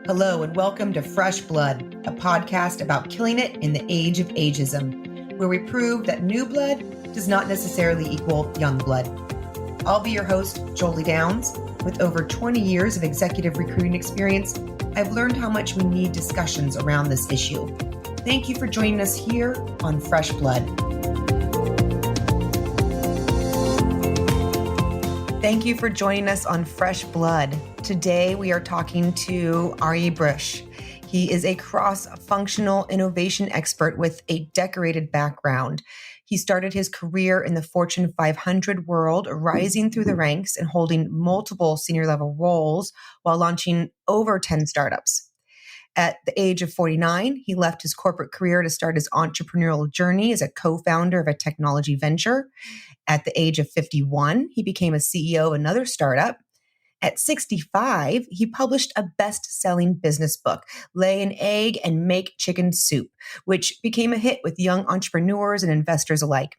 Hello, and welcome to Fresh Blood, a podcast about killing it in the age of ageism, where we prove that new blood does not necessarily equal young blood. I'll be your host, Jolie Downs. With over 20 years of executive recruiting experience, I've learned how much we need discussions around this issue. Thank you for joining us here on Fresh Blood. Thank you for joining us on Fresh Blood. Today, we are talking to Arie Brish. He is a cross-functional innovation expert with a decorated background. He started his career in the Fortune 500 world, rising through the ranks and holding multiple senior-level roles while launching over 10 startups. At the age of 49, he left his corporate career to start his entrepreneurial journey as a co-founder of a technology venture. At the age of 51, he became a CEO of another startup. At 65, he published a best-selling business book, Lay an Egg and Make Chicken Soup, which became a hit with young entrepreneurs and investors alike.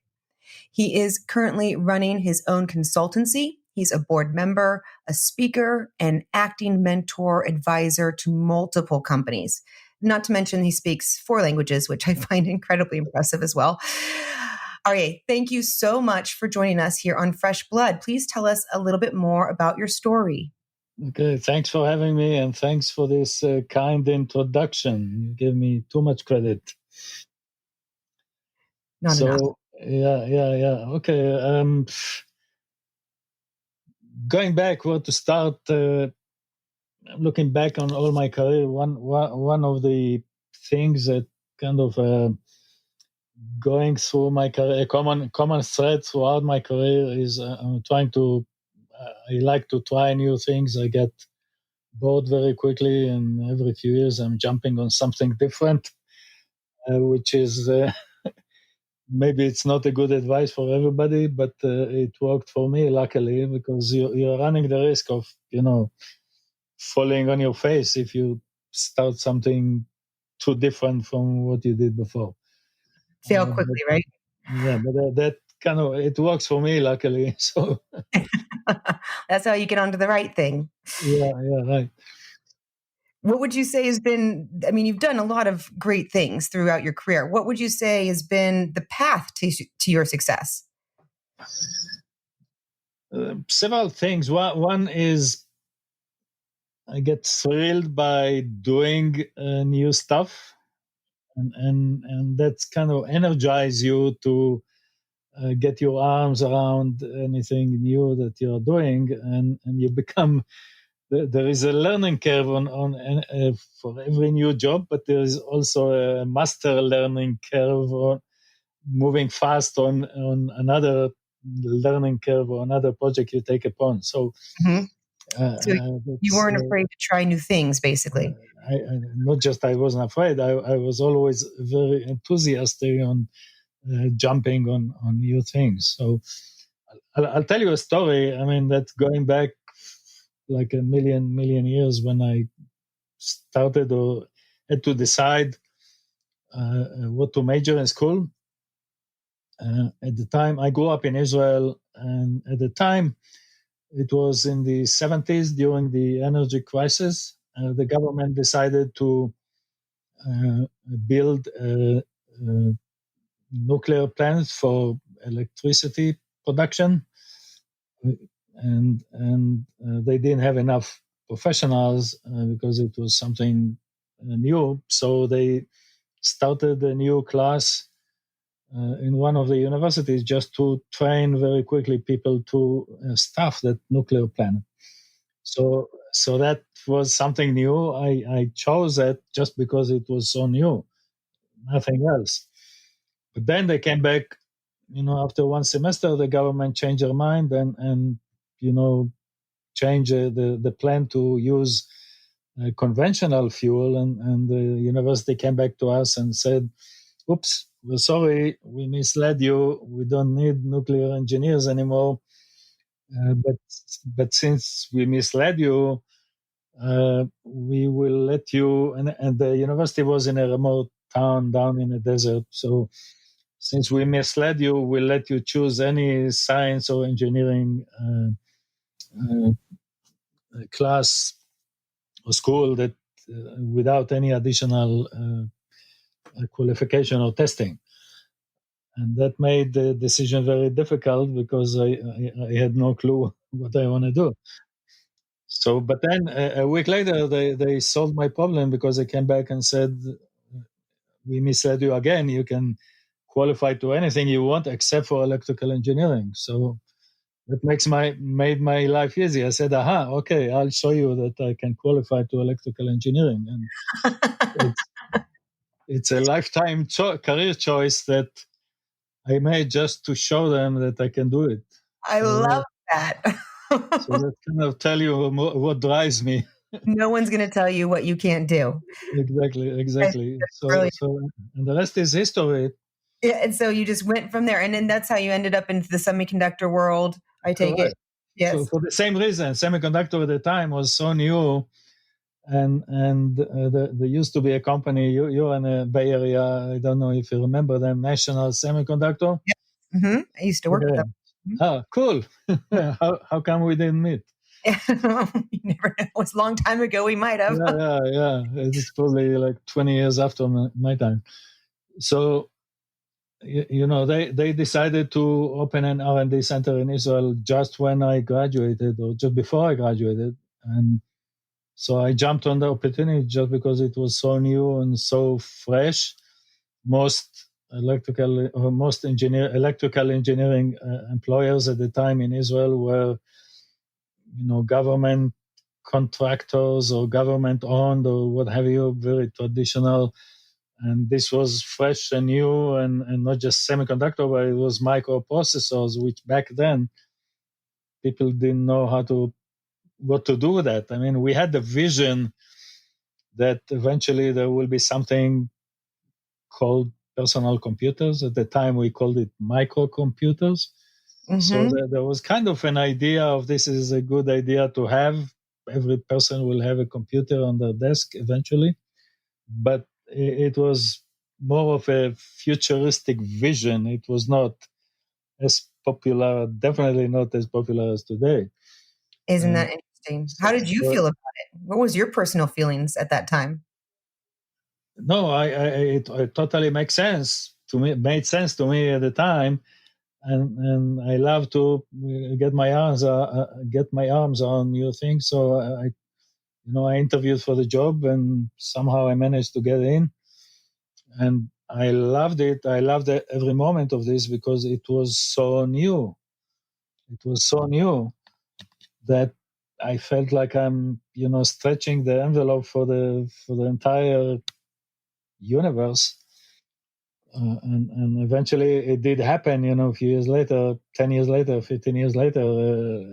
He is currently running his own consultancy. He's a board member, a speaker, and acting mentor advisor to multiple companies. Not to mention he speaks 4 languages, which I find incredibly impressive as well. Arie, thank you so much for joining us here on Fresh Blood. Please tell us a little bit more about your story. Okay, thanks for having me, and thanks for this kind introduction. You gave me too much credit. Not enough. Yeah. Okay. Going back, where to start? Looking back on all my career, one of the things that kind of going through my career, a common thread throughout my career is I'm trying to. I like to try new things. I get bored very quickly, and every few years I'm jumping on something different, which is maybe it's not a good advice for everybody, but it worked for me, luckily, because you're running the risk of falling on your face if you start something too different from what you did before. Fail quickly, right? Yeah, but that kind of, it works for me, luckily. So that's how you get onto the right thing. Yeah, right. What would you say has been, you've done a lot of great things throughout your career. What would you say has been the path to your success? Several things. One is I get thrilled by doing new stuff, and that's kind of energize you to get your arms around anything new that you're doing, and you become. There is a learning curve on for every new job, but there is also a master learning curve on moving fast on another learning curve or another project you take upon. So, so you weren't afraid to try new things, basically. Not just I wasn't afraid. I was always very enthusiastic on jumping on new things. So I'll tell you a story. That's going back like a million years when I started or had to decide what to major in school. At the time, I grew up in Israel, and at the time, it was in the 70s during the energy crisis. The government decided to build nuclear plants for electricity production, and they didn't have enough professionals because it was something new. So they started a new class in one of the universities just to train very quickly people to staff that nuclear plant. So that was something new. I chose that just because it was so new, nothing else. But then they came back, after one semester, the government changed their mind and change the plan to use conventional fuel, and the university came back to us and said, oops, we're sorry, we misled you, we don't need nuclear engineers anymore, but since we misled you, we will let you, and the university was in a remote town down in the desert, so since we misled you, we'll let you choose any science or engineering class or school that without any additional qualification or testing. And that made the decision very difficult because I had no clue what I want to do. So, but then a week later, they solved my problem because they came back and said, we misled you again. You can qualify to anything you want except for electrical engineering. So that made my life easy. I said, aha, okay, I'll show you that I can qualify to electrical engineering. And it's a lifetime career choice that I made just to show them that I can do it. I love that. So that kind of tell you what drives me. No one's going to tell you what you can't do. Exactly. Brilliant. So, and the rest is history. Yeah, and so you just went from there, and then that's how you ended up into the semiconductor world. I take it. Yes. For the same reason, semiconductor at the time was so new, and there used to be a company. You're in the Bay Area. I don't know if you remember them. National Semiconductor. Yes. Mm-hmm. I used to work with them. Ah, cool. How come we didn't meet? You never know. It was a long time ago. We might have. Yeah. It's probably like 20 years after my time. So, they decided to open an R&D center in Israel just when I graduated, or just before I graduated, and so I jumped on the opportunity just because it was so new and so fresh. Most electrical engineering employers at the time in Israel were, government contractors or government owned or what have you, very traditional. And this was fresh and new, and not just semiconductor, but it was microprocessors, which back then people didn't know what to do with that. I mean, we had the vision that eventually there will be something called personal computers. At the time, we called it microcomputers. Mm-hmm. So there was kind of an idea of this is a good idea to have. Every person will have a computer on their desk eventually. But it was more of a futuristic vision. It was not as popular, definitely not as popular as today. Isn't that interesting? How did you feel about it? What was your personal feelings at that time? No, it totally makes sense to me. Made sense to me at the time, and I love to get my arms on new things. So I interviewed for the job, and somehow I managed to get in, and I loved it. I loved every moment of this because it was so new. It was so new that I felt like I'm, stretching the envelope for the entire universe. And eventually it did happen, a few years later, 10 years later, 15 years later,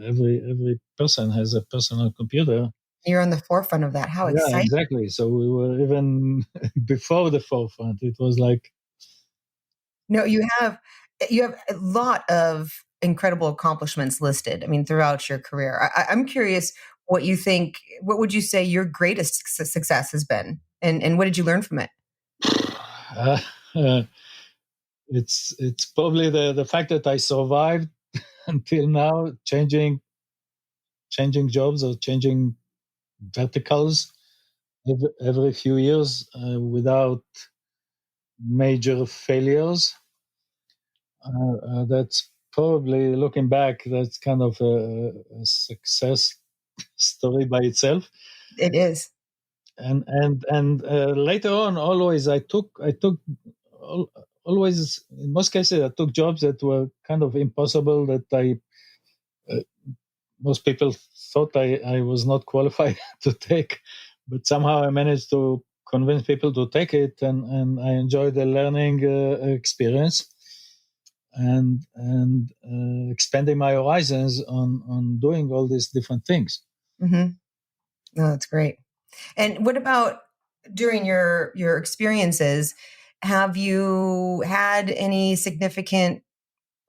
every person has a personal computer. You're on the forefront of that. How exciting. Yeah, exactly. So we were even before the forefront. It was like... No, you have a lot of incredible accomplishments listed, throughout your career. I'm curious what would you say your greatest success has been? And what did you learn from it? It's probably the fact that I survived until now, changing jobs or changing verticals every few years without major failures. That's probably, looking back, that's kind of a success story by itself. It is. And later on, always I took always, in most cases, I took jobs that were kind of impossible, that most people thought I was not qualified to take, but somehow I managed to convince people to take it, and I enjoyed the learning experience and expanding my horizons on doing all these different things. Mm-hmm. No, that's great. And what about during your experiences? Have you had any significant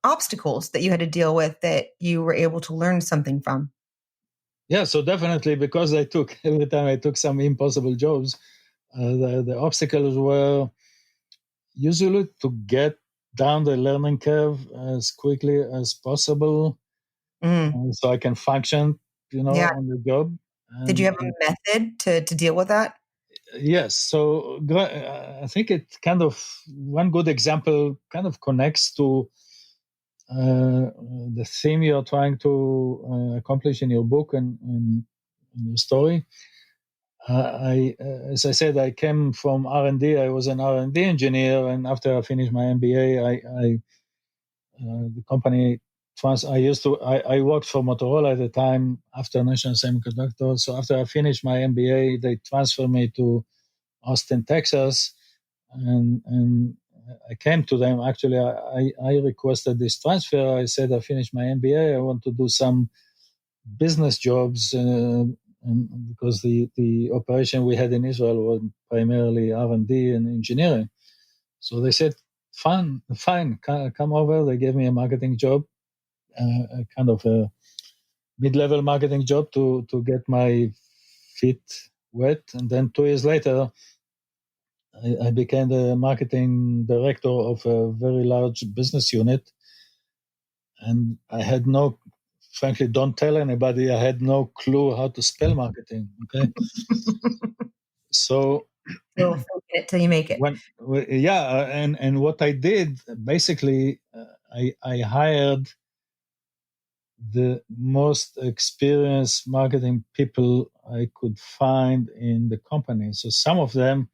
obstacles that you had to deal with that you were able to learn something from? Yeah, so definitely, because every time I took some impossible jobs, the obstacles were usually to get down the learning curve as quickly as possible, so I can function, on the job. Did you have a method to deal with that? Yes. So I think it kind of, one good example kind of connects to the theme you're trying to accomplish in your book and in your story. As I said, I came from R&D. I was an R&D engineer, and after I finished my MBA, the company I worked for Motorola at the time after National Semiconductor. So after I finished my MBA, they transferred me to Austin, Texas, and I came to them. Actually, I requested this transfer. I said I finished my MBA. I want to do some business jobs, and because the operation we had in Israel was primarily R&D and engineering. So they said, fine, come over. They gave me a marketing job, a kind of a mid-level marketing job to get my feet wet. And then 2 years later, I became the marketing director of a very large business unit. And I had frankly, don't tell anybody, I had no clue how to spell marketing. Okay. So You'll fake it till you make it. and what I did basically, I hired the most experienced marketing people I could find in the company. So some of them,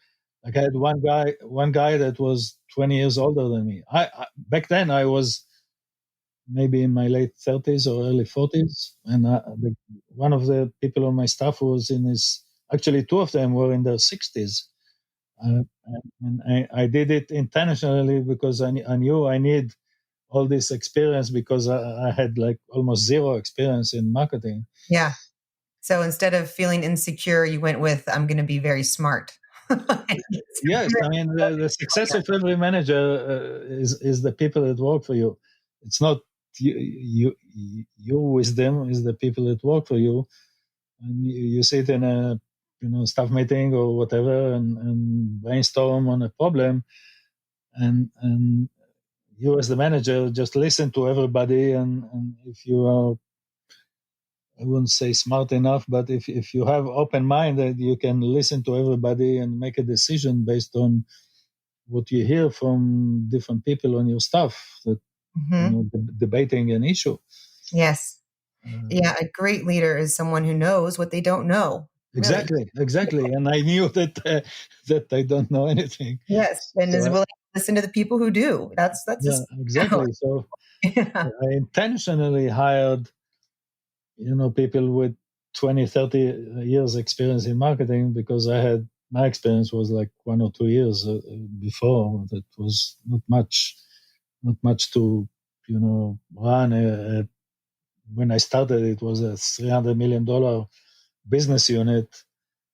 like I had one guy that was 20 years older than me. I back then I was maybe in my late 30s or early 40s, and one of the people on my staff was in his. Actually, two of them were in their 60s. And I did it intentionally because I knew I need all this experience because I had like almost zero experience in marketing. Yeah. So instead of feeling insecure, you went with, I'm going to be very smart. Yes, I mean the success of every manager is the people that work for you. It's not your wisdom, is the people that work for you. And you sit in a staff meeting or whatever and brainstorm on a problem, and you as the manager just listen to everybody, and if you are, I wouldn't say smart enough, but if you have open mind, that you can listen to everybody and make a decision based on what you hear from different people on your staff that debating an issue. Yes. Yeah, a great leader is someone who knows what they don't know. Really. Exactly. And I knew that I don't know anything. Yes, and is willing to listen to the people who do. That's exactly. So I intentionally hired people with 20, 30 years experience in marketing, because my experience was like 1 or 2 years before. That was not much to run. When I started, it was a $300 million business unit,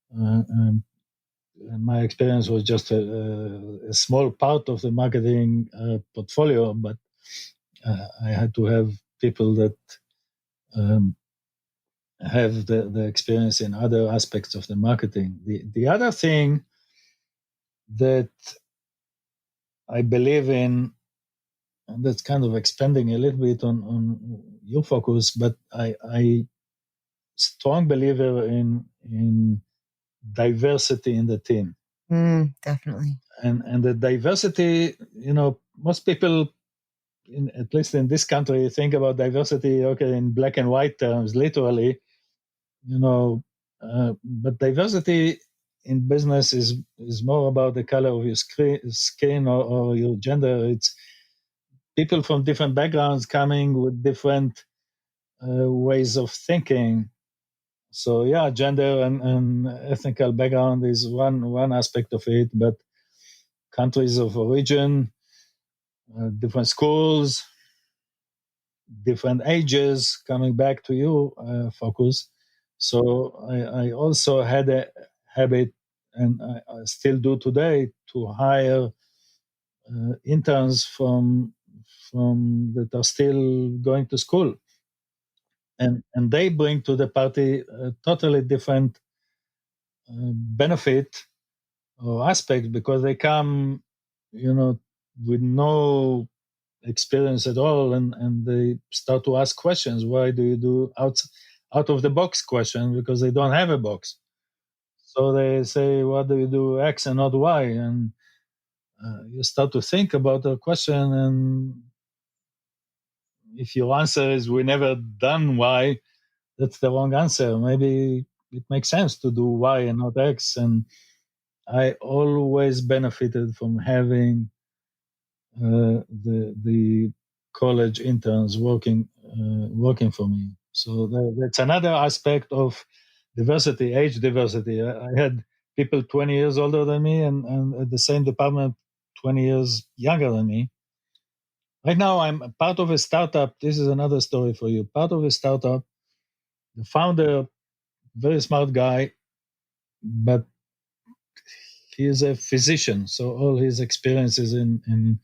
and my experience was just a small part of the marketing portfolio, but I had to have people that have the experience in other aspects of the marketing. The other thing that I believe in, and that's kind of expanding a little bit on your focus, but I strong believer in diversity in the team. Definitely. And the diversity, most people, at least in this country, think about diversity, okay, in black and white terms, literally, but diversity in business is more about the color of your skin or your gender. It's people from different backgrounds coming with different ways of thinking. So yeah, gender and ethnical background is one aspect of it, but countries of origin, different schools, different ages, coming back to you focus. So I also had a habit, and I still do today, to hire interns from that are still going to school, and they bring to the party a totally different benefit or aspect, because they come, with no experience at all, and they start to ask questions. Why do you do out of the box question? Because they don't have a box. So they say, what do you do X and not Y? And you start to think about the question, and if your answer is we never done Y, that's the wrong answer. Maybe it makes sense to do Y and not X. And I always benefited from having the college interns working for me. So that's another aspect of diversity, age diversity. I had people 20 years older than me and at the same department 20 years younger than me. Right now, I'm part of a startup. This is another story for you. Part of a startup. The founder, very smart guy, but he is a physician. So all his experience is in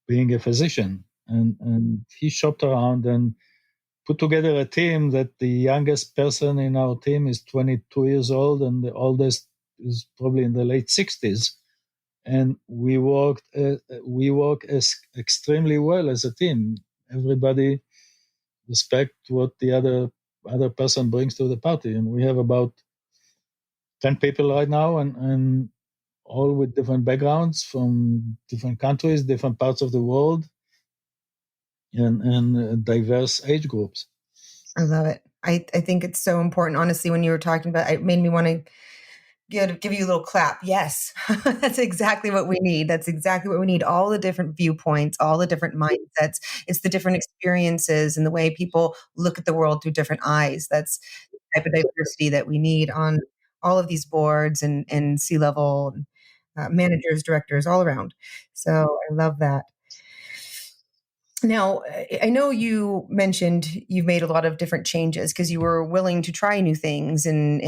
being a physician. And he shopped around and put together a team that the youngest person in our team is 22 years old and the oldest is probably in the late 60s. And we work as extremely well as a team. Everybody respect what the other person brings to the party. And we have about 10 people right now and all with different backgrounds from different countries, different parts of the world, and diverse age groups. I love it. I think it's so important. Honestly, when you were talking about it made me want to give you a little clap. Yes, that's exactly what we need. That's exactly what we need. All the different viewpoints, all the different mindsets. It's the different experiences and the way people look at the world through different eyes. That's the type of diversity that we need on all of these boards and C-level managers, directors, all around. So I love that. Now, I know you mentioned you've made a lot of different changes because you were willing to try new things and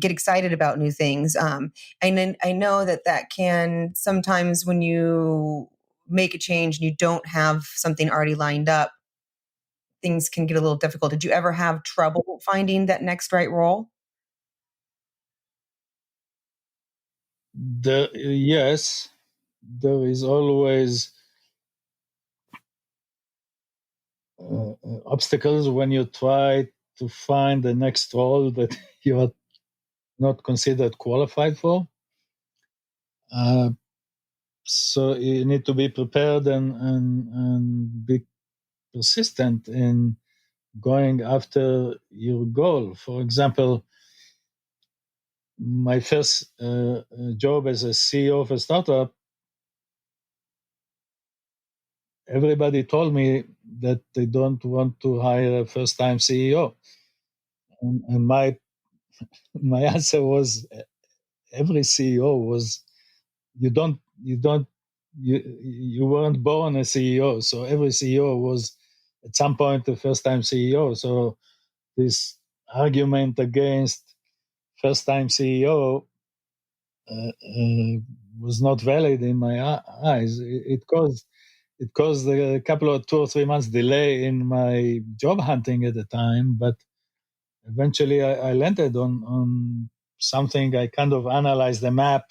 get excited about new things. And then I know that can sometimes when you make a change and you don't have something already lined up, things can get a little difficult. Did you ever have trouble finding that next right role? Yes, there is always obstacles when you try to find the next role that you are not considered qualified for. Uh, so you need to be prepared and be persistent in going after your goal. For example, my first job as a CEO of a startup, everybody told me that they don't want to hire a first-time CEO, and my answer was every CEO was you weren't born a CEO, so every CEO was at some point the first-time CEO. So this argument against first-time CEO was not valid in my eyes. It caused a couple of 2 or 3 months delay in my job hunting at the time, but eventually I landed on something. I kind of analyzed the map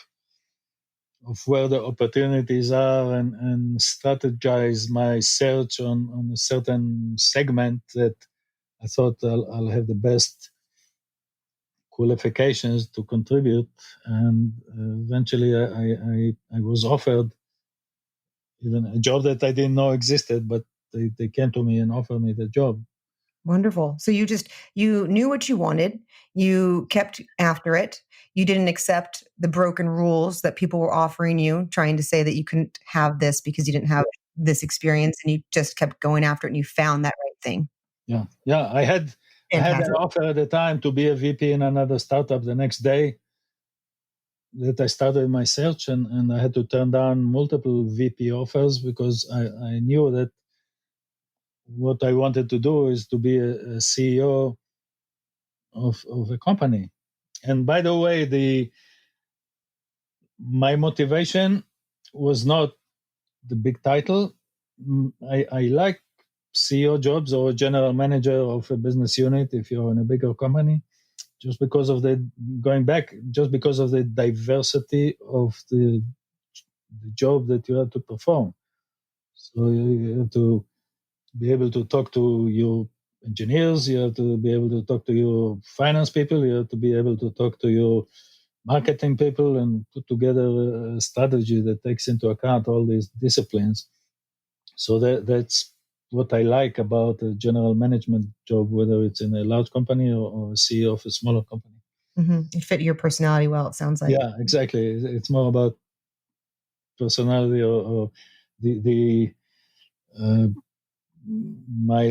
of where the opportunities are and strategize my search on a certain segment that I thought I'll have the best qualifications to contribute. And eventually I was offered even a job that I didn't know existed, but they came to me and offered me the job. Wonderful. So you knew what you wanted, you kept after it. You didn't accept the broken rules that people were offering you, trying to say that you couldn't have this because you didn't have this experience, and you just kept going after it and you found that right thing. Yeah. I had an Fantastic. offer at the time to be a VP in another startup the next day that I started my search, and I had to turn down multiple VP offers because I knew that what I wanted to do is to be a CEO of a company. And by the way, my motivation was not the big title. I like CEO jobs or general manager of a business unit if you're in a bigger company, just because of the diversity of the job that you have to perform. So you have to be able to talk to your engineers, you have to be able to talk to your finance people, you have to be able to talk to your marketing people and put together a strategy that takes into account all these disciplines. So that's what I like about a general management job, whether it's in a large company or CEO of a smaller company. Mm-hmm. It fit your personality well, it sounds like. Yeah, exactly. It's more about personality or the my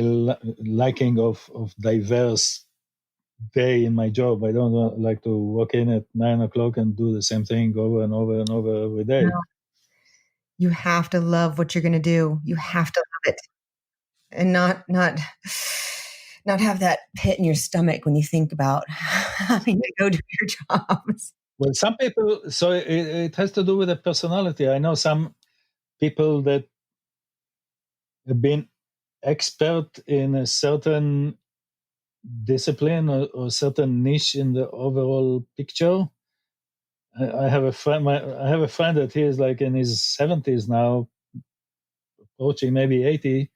liking of diverse day in my job. I don't like to walk in at 9:00 and do the same thing over and over and over every day. No. You have to love what you're going to do. You have to love it, and not have that pit in your stomach when you think about having to go do your jobs. Well, some people, so it has to do with the personality. I know some people that have been expert in a certain discipline or certain niche in the overall picture. I have a friend. I have a friend that he is like in his 70s now, approaching maybe 80,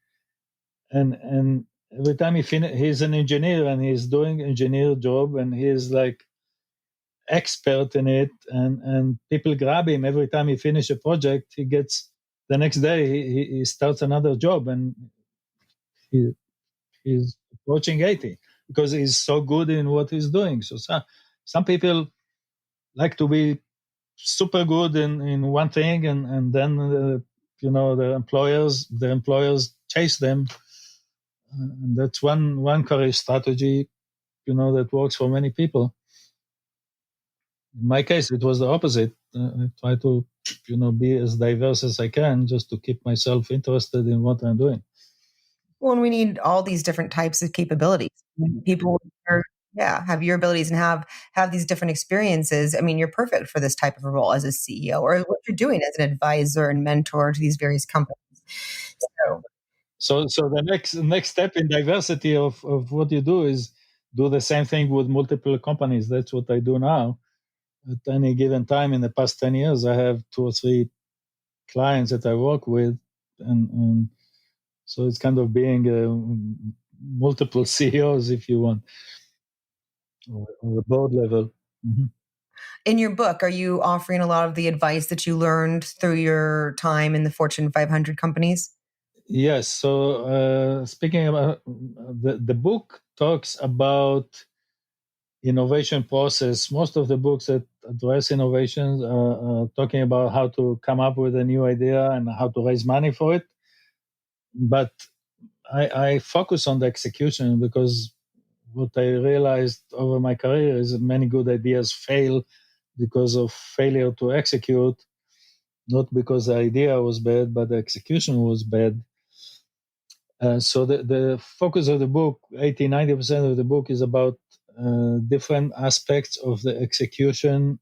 and every time he's an engineer and he's doing engineer job and he's like expert in it, and people grab him every time he finish a project. He gets the next day he starts another job, and he's approaching 80 because he's so good in what he's doing. So some people like to be super good in one thing, and then the employers chase them, and that's one career strategy that works for many people. In my case, it was the opposite. I try to be as diverse as I can just to keep myself interested in what I'm doing. Well, and we need all these different types of capabilities. People are, have your abilities and have these different experiences. I mean, you're perfect for this type of a role as a CEO or what you're doing as an advisor and mentor to these various companies. So the next step in diversity of what you do is do the same thing with multiple companies. That's what I do now. At any given time in the past 10 years, I have 2 or 3 clients that I work with, and so it's kind of being multiple CEOs, if you want, or a board level. Mm-hmm. In your book, are you offering a lot of the advice that you learned through your time in the Fortune 500 companies? Yes. So speaking about the book talks about innovation process. Most of the books that address innovations are talking about how to come up with a new idea and how to raise money for it. But I focus on the execution because what I realized over my career is that many good ideas fail because of failure to execute, not because the idea was bad, but the execution was bad. So the focus of the book, 80-90% of the book, is about different aspects of the execution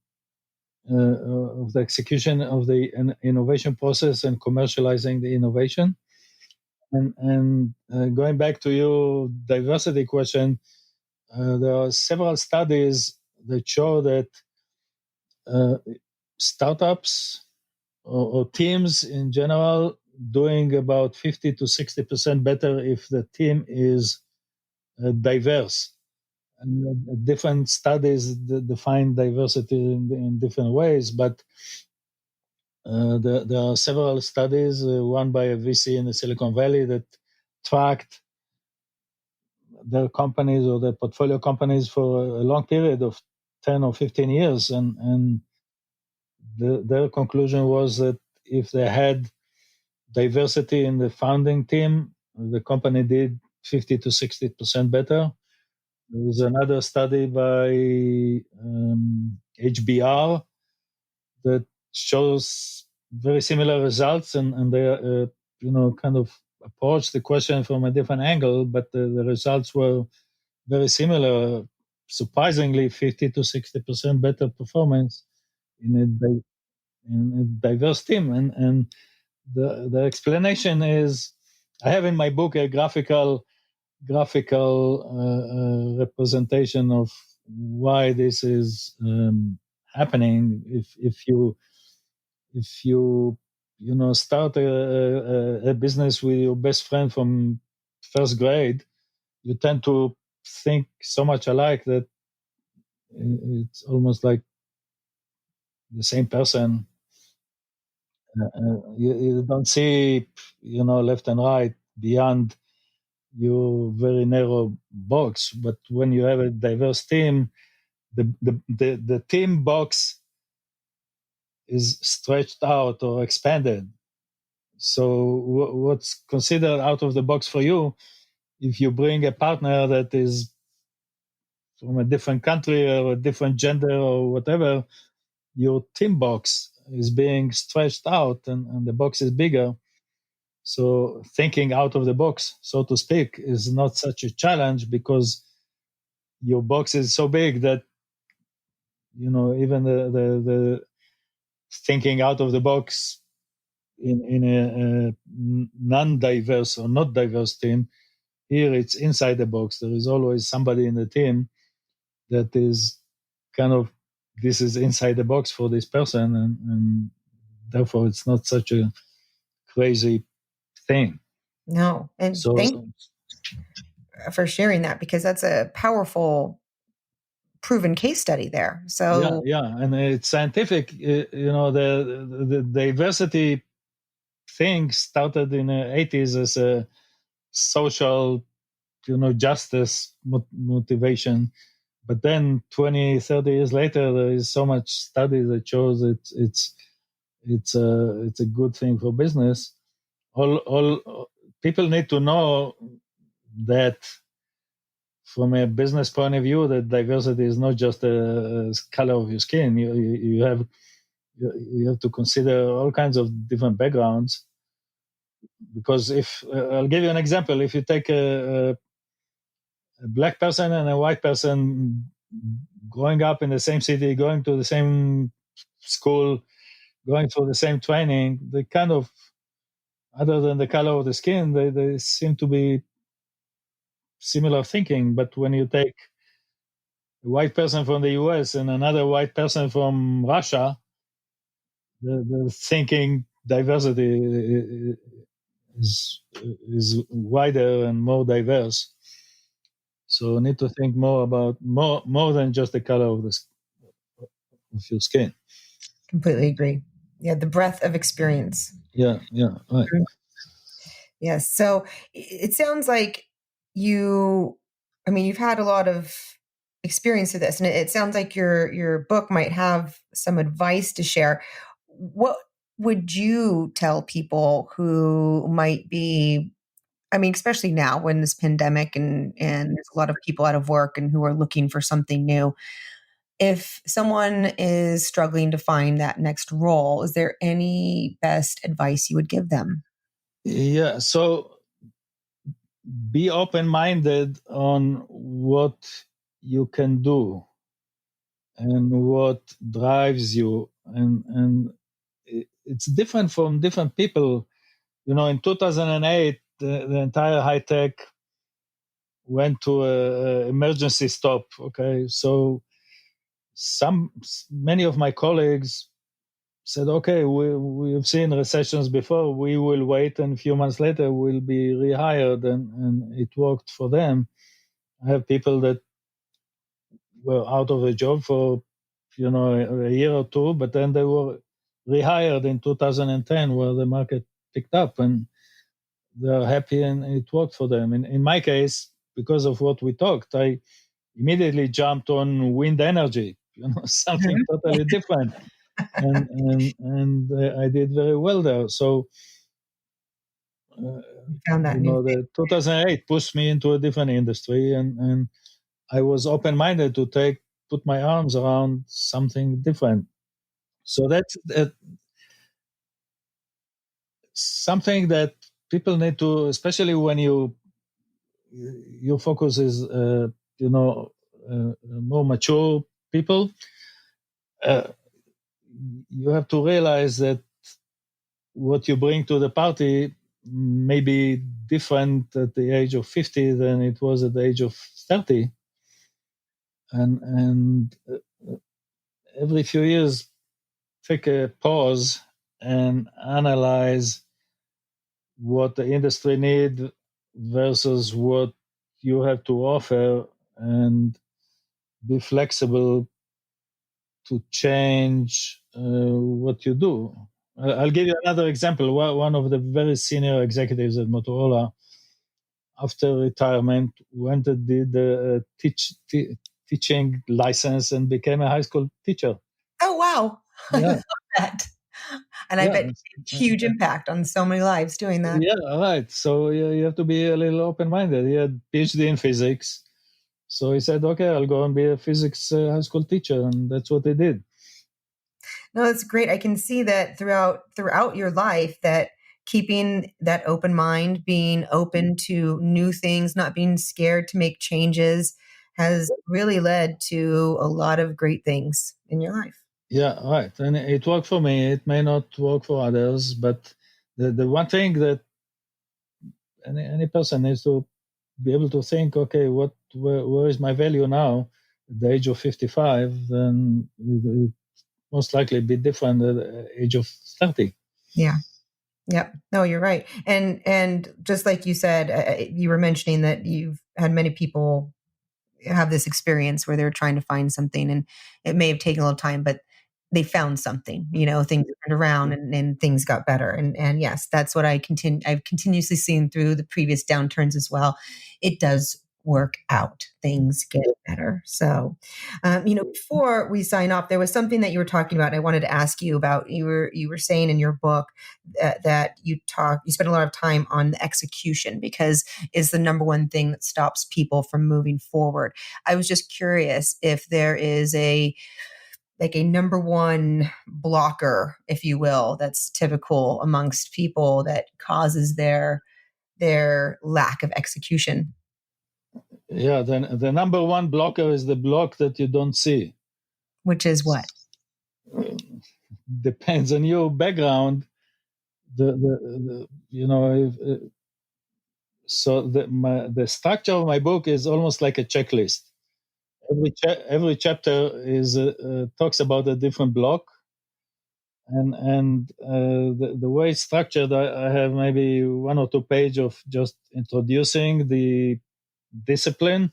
of the innovation process and commercializing the innovation. And going back to your diversity question, there are several studies that show that startups or teams in general doing about 50 to 60% better if the team is diverse. And different studies define diversity in different ways, but there are several studies, one by a VC in the Silicon Valley, that tracked their companies or their portfolio companies for a long period of 10 or 15 years. And their conclusion was that if they had diversity in the founding team, the company did 50 to 60% better. There is another study by HBR that shows very similar results, and they kind of approach the question from a different angle, but the results were very similar. Surprisingly, 50 to 60% better performance in a diverse team, and the explanation is, I have in my book a graphical representation of why this is happening. If you start a business with your best friend from first grade, you tend to think so much alike that it's almost like the same person. You don't see, left and right beyond your very narrow box. But when you have a diverse team, the team box is stretched out or expanded. So what's considered out of the box for you, if you bring a partner that is from a different country or a different gender or whatever, your team box is being stretched out, and the box is bigger. So thinking out of the box, so to speak, is not such a challenge because your box is so big that even the thinking out of the box in a non-diverse or not diverse team, here it's inside the box. There is always somebody in the team that is kind of, this is inside the box for this person, and therefore it's not such a crazy thing. No. And So thank you for sharing that, because that's a powerful, proven case study there. So yeah, and it's scientific. The diversity thing started in the 80s as a social, justice motivation. But then 20, 30 years later, there is so much study that shows it's a good thing for business. All people need to know that from a business point of view, that diversity is not just a color of your skin. You have to consider all kinds of different backgrounds. Because if I'll give you an example, if you take a black person and a white person growing up in the same city, going to the same school, going through the same training, they kind of, other than the color of the skin, they seem to be similar thinking. But when you take a white person from the US and another white person from Russia, the thinking diversity is wider and more diverse. So need to think more about more than just the color of your skin. completely agree. Yeah, the breadth of experience. Yeah, right. Yes. So it sounds like you've had a lot of experience with this, and it sounds like your book might have some advice to share. What would you tell people who might be, especially now when this pandemic and there's a lot of people out of work and who are looking for something new. If someone is struggling to find that next role, is there any best advice you would give them? Yeah, so be open-minded on what you can do and what drives you, and it's different from different people. In 2008, the entire high tech went to a emergency stop. Okay, so many of my colleagues said, okay, we've seen recessions before, we will wait, and a few months later we'll be rehired, and it worked for them. I have people that were out of a job for a year or two, but then they were rehired in 2010 where the market picked up, and they're happy and it worked for them. In my case, because of what we talked, I immediately jumped on wind energy, something totally different. And I did very well there. So, Found that new thing. the 2008 pushed me into a different industry, and I was open-minded to put my arms around something different. So that's something that people need to, especially when your focus is, more mature people. You have to realize that what you bring to the party may be different at the age of 50 than it was at the age of 30. And every few years, take a pause and analyze what the industry need versus what you have to offer, and be flexible to change what you do. I'll give you another example. One of the very senior executives at Motorola, after retirement, went and did a teaching license and became a high school teacher. Oh, wow. I Yeah. love that. And I Yeah. bet huge impact on so many lives doing that. Yeah, right. So you have to be a little open-minded. He had PhD in physics. So he said, okay, I'll go and be a physics high school teacher. And that's what he did. No, that's great. I can see that throughout your life that keeping that open mind, being open to new things, not being scared to make changes has really led to a lot of great things in your life. Yeah, right. And it worked for me. It may not work for others, but the one thing that any person needs to be able to think, okay, where is my value now at the age of 55? Then it most likely be different at the age of 30. Yeah. Yep. No, you're right. And just like you said, you were mentioning that you've had many people have this experience where they're trying to find something, and it may have taken a little time, but they found something, things turned around and things got better. And yes, that's what I've continuously seen through the previous downturns as well. It does work out. Things get better. So, before we sign off, there was something that you were talking about. I wanted to ask you about. You were saying in your book that you spend a lot of time on the execution because is the number one thing that stops people from moving forward. I was just curious if there is a number one blocker, if you will, that's typical amongst people that causes their lack of execution. Yeah, then the number one blocker is the block that you don't see. Which is what? Depends on your background. So the structure of my book is almost like a checklist. Every chapter is talks about a different block, and the way it's structured, I have maybe 1 or 2 pages of just introducing the discipline,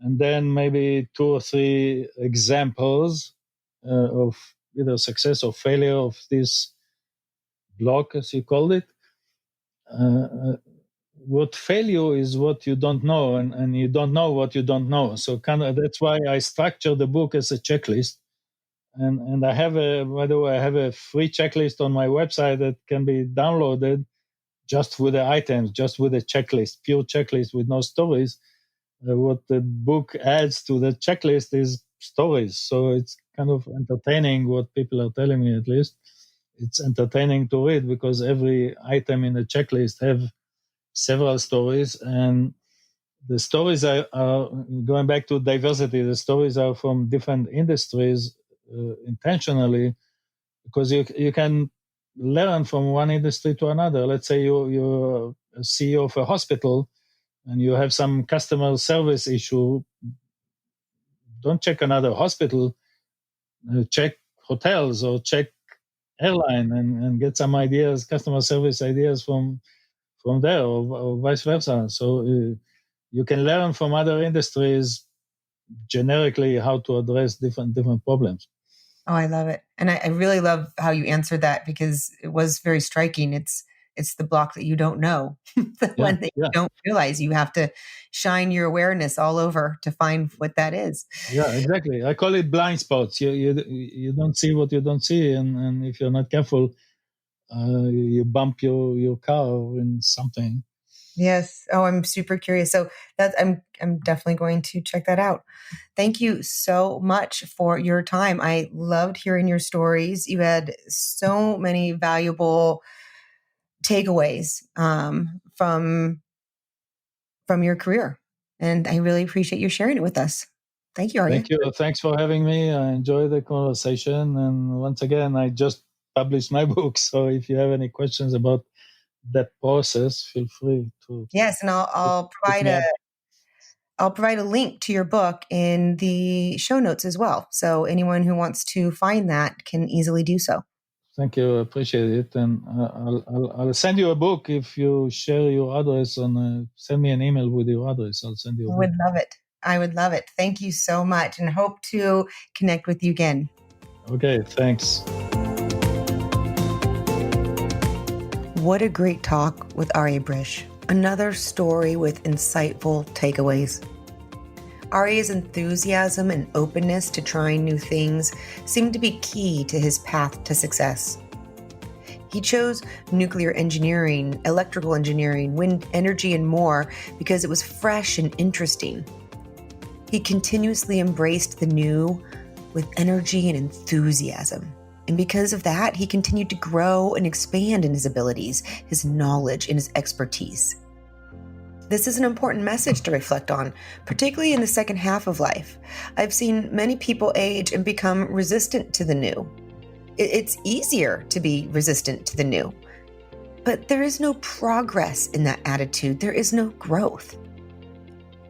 and then maybe 2 or 3 examples of either success or failure of this block, as you called it. What failure is what you don't know, and you don't know what you don't know. So that's why I structure the book as a checklist. And I have by the way, I have a free checklist on my website that can be downloaded just with the items, just with a checklist, pure checklist with no stories. What the book adds to the checklist is stories. So it's kind of entertaining what people are telling me, at least. It's entertaining to read because every item in the checklist have several stories, and the stories are going back to diversity. The stories are from different industries intentionally because you can learn from one industry to another. Let's say you're a CEO of a hospital and you have some customer service issue. Don't check another hospital, check hotels or check airline and get some ideas, customer service ideas from there, or vice versa. So you can learn from other industries generically how to address different problems. Oh, I love it. And I really love how you answered that because it was very striking. It's the block that you don't know, the one that you don't realize. You have to shine your awareness all over to find what that is. Yeah, exactly. I call it blind spots. You don't see what you don't see, and if you're not careful, you bump your car in something. Yes. Oh, I'm super curious. So I'm definitely going to check that out. Thank you so much for your time. I loved hearing your stories. You had so many valuable takeaways from your career, and I really appreciate you sharing it with us. Thank you, Arie. Thank you. Thanks for having me. I enjoyed the conversation, and once again, I just published my book. So if you have any questions about that process, feel free to. Yes, and I'll provide a link to your book in the show notes as well. So anyone who wants to find that can easily do so. Thank you. I appreciate it. And I'll send you a book if you share your address send me an email with your address. I'll send you a book. I would love it. Thank you so much and hope to connect with you again. Okay, thanks. What a great talk with Arie Brish. Another story with insightful takeaways. Arie's enthusiasm and openness to trying new things seemed to be key to his path to success. He chose nuclear engineering, electrical engineering, wind energy, and more because it was fresh and interesting. He continuously embraced the new with energy and enthusiasm. And because of that, he continued to grow and expand in his abilities, his knowledge, and his expertise. This is an important message to reflect on, particularly in the second half of life. I've seen many people age and become resistant to the new. It's easier to be resistant to the new, but there is no progress in that attitude. There is no growth.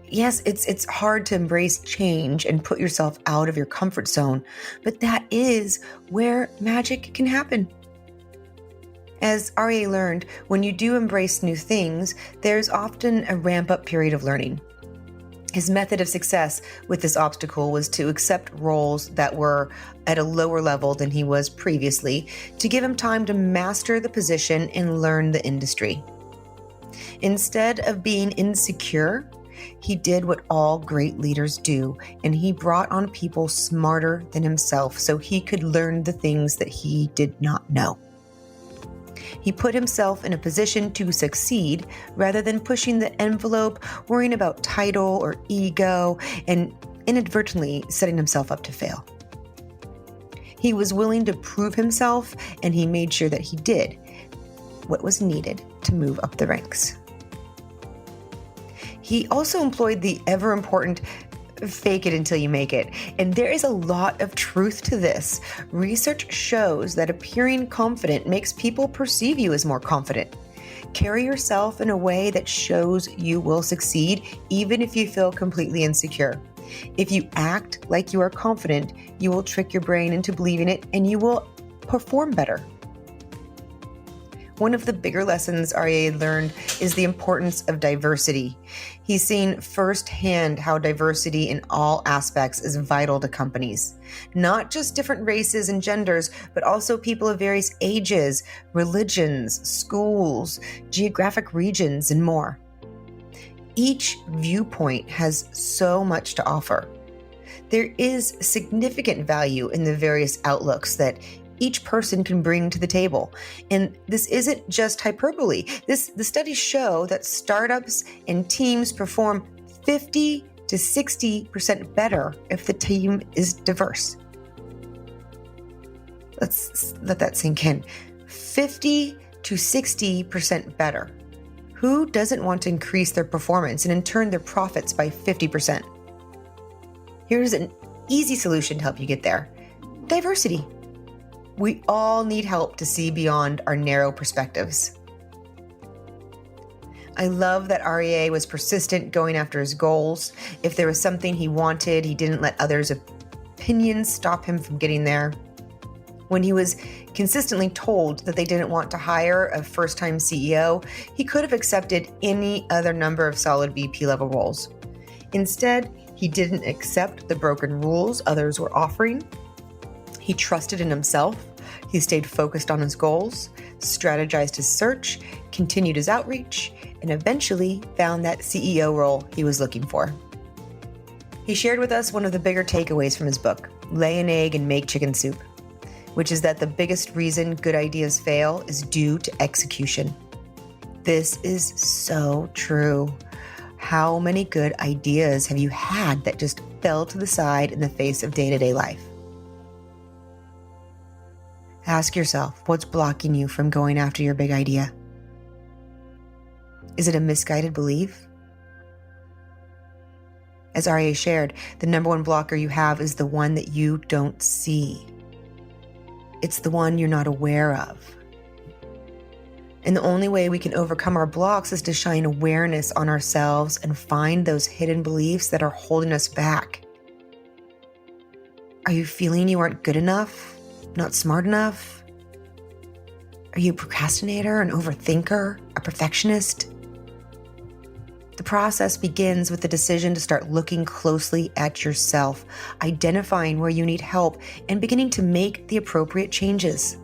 Yes, it's hard to embrace change and put yourself out of your comfort zone, but that is where magic can happen. As Arie learned, when you do embrace new things, there's often a ramp-up period of learning. His method of success with this obstacle was to accept roles that were at a lower level than he was previously, to give him time to master the position and learn the industry. Instead of being insecure, he did what all great leaders do, and he brought on people smarter than himself so he could learn the things that he did not know. He put himself in a position to succeed rather than pushing the envelope, worrying about title or ego, and inadvertently setting himself up to fail. He was willing to prove himself, and he made sure that he did what was needed to move up the ranks. He also employed the ever-important fake it until you make it. And there is a lot of truth to this. Research shows that appearing confident makes people perceive you as more confident. Carry yourself in a way that shows you will succeed, even if you feel completely insecure. If you act like you are confident, you will trick your brain into believing it, and you will perform better. One of the bigger lessons Arie learned is the importance of diversity. He's seen firsthand how diversity in all aspects is vital to companies. Not just different races and genders, but also people of various ages, religions, schools, geographic regions, and more. Each viewpoint has so much to offer. There is significant value in the various outlooks that each person can bring to the table. And this isn't just hyperbole. The studies show that startups and teams perform 50 to 60% better if the team is diverse. Let's let that sink in. 50 to 60% better. Who doesn't want to increase their performance and in turn their profits by 50%? Here's an easy solution to help you get there. Diversity. We all need help to see beyond our narrow perspectives. I love that Arie was persistent going after his goals. If there was something he wanted, he didn't let others' opinions stop him from getting there. When he was consistently told that they didn't want to hire a first-time CEO, he could have accepted any other number of solid VP level roles. Instead, he didn't accept the broken rules others were offering. He trusted in himself. He stayed focused on his goals, strategized his search, continued his outreach, and eventually found that CEO role he was looking for. He shared with us one of the bigger takeaways from his book, Lay an Egg and Make Chicken Soup, which is that the biggest reason good ideas fail is due to execution. This is so true. How many good ideas have you had that just fell to the side in the face of day-to-day life? Ask yourself, what's blocking you from going after your big idea? Is it a misguided belief? As Arie shared, the number one blocker you have is the one that you don't see. It's the one you're not aware of. And the only way we can overcome our blocks is to shine awareness on ourselves and find those hidden beliefs that are holding us back. Are you feeling you aren't good enough? Not smart enough? Are you a procrastinator, an overthinker, a perfectionist? The process begins with the decision to start looking closely at yourself, identifying where you need help, and beginning to make the appropriate changes.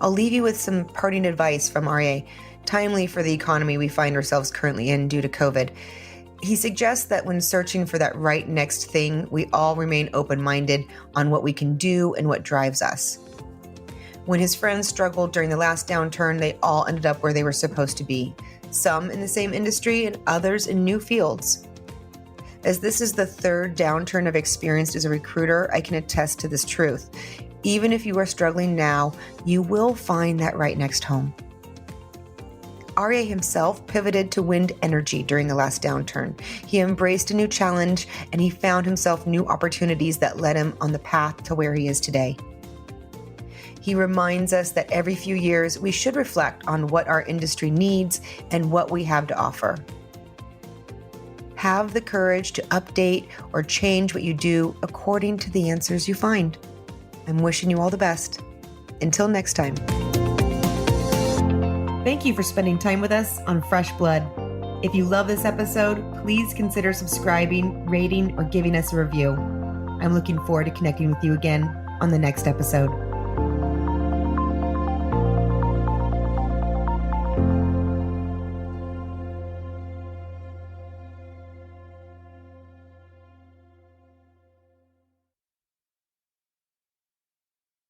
I'll leave you with some parting advice from Arie, timely for the economy we find ourselves currently in due to COVID. He suggests that when searching for that right next thing, we all remain open-minded on what we can do and what drives us. When his friends struggled during the last downturn, they all ended up where they were supposed to be, some in the same industry and others in new fields. As this is the third downturn I've experienced as a recruiter, I can attest to this truth. Even if you are struggling now, you will find that right next home. Arie himself pivoted to wind energy during the last downturn. He embraced a new challenge and he found himself new opportunities that led him on the path to where he is today. He reminds us that every few years we should reflect on what our industry needs and what we have to offer. Have the courage to update or change what you do according to the answers you find. I'm wishing you all the best. Until next time. Thank you for spending time with us on Fresh Blood. If you love this episode, please consider subscribing, rating, or giving us a review. I'm looking forward to connecting with you again on the next episode.